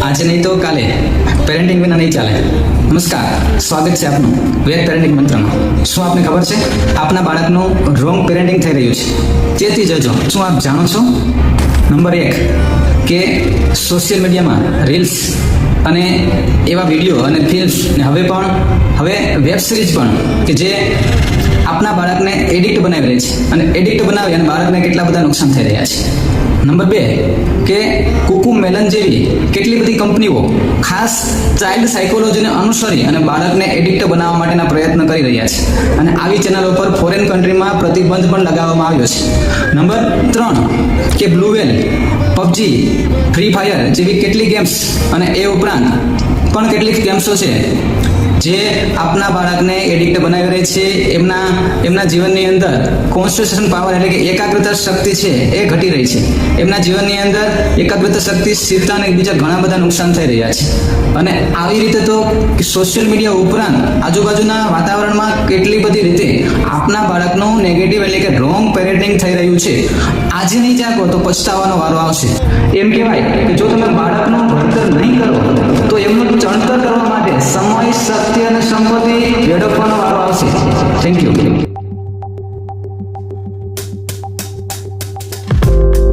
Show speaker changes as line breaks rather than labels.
આજે નહીં તો કાલે પેરેન્ટિંગ વિના નહીં ચાલે. નમસ્કાર, સ્વાગત છે આપનું વેદ પેરેન્ટિંગ મંત્રમાં. શું આપને ખબર છે આપના બાળકનું રોંગ પેરેન્ટિંગ થઈ રહ્યું છે? ચેતી જજો. શું આપ જાણો છો? નંબર 1 કે સોશિયલ મીડિયામાં રીલ્સ અને એવા વિડીયો અને ફિલ્મ્સ ને હવે વેબ સિરીઝ પણ કે જે આપના બાળકને એડિક્ટ બનાવી રહી છે અને એડિક્ટ બનાવી અને બાળકને કેટલા બધા નુકસાન થઈ રહ્યા છે. નંબર 2 કે કુકુ મેલન જેવી કેટલી બધી કંપનીઓ ખાસ ચાઇલ્ડ સાયકોલોજીને અનુસરી અને બાળકને એડિક્ટ બનાવવા માટેના પ્રયત્ન કરી રહ્યા છે અને આવી ચેનલો પર ફોરેન કન્ટ્રીમાં પ્રતિબંધ પણ લગાવવામાં આવ્યો છે. નંબર 3 કે બ્લુ વેલ, પબજી, ફ્રી ફાયર જેવી કેટલી ગેમ્સ અને એ ઉપરાંત પણ કેટલીક ગેમ્સો છે જે આપના બાળકને એડિક્ટ બનાવી રહી છે. એમના જીવનની અંદર કોન્સન્ટ્રેશન પાવર એટલે કે એકાગ્રતા શક્તિ છે એ ઘટી રહી છે. એમના જીવનની અંદર એકાગ્રતા શક્તિ, સ્થિરતા અને બીજા ઘણા બધા નુકસાન થઈ રહ્યા છે. અને આવી રીતે તો સોશિયલ મીડિયા ઉપરાંત આજુબાજુના વાતાવરણમાં કેટલી બધી રીતે આપના બાળકનું નેગેટિવ એટલે કે રોંગ પેરેન્ટિંગ થઈ રહ્યું છે. આજે નહીં જાગો તો પછતાવાનો વારો આવશે. એમ કહેવાય કે જો તમે બાળકનું ભણતર નહીં કરો તો એમનું ચણતર કરવા માટે સમય, શક્તિ અને સંપત્તિ વેડફવાનો વારો આવશે. Thank you.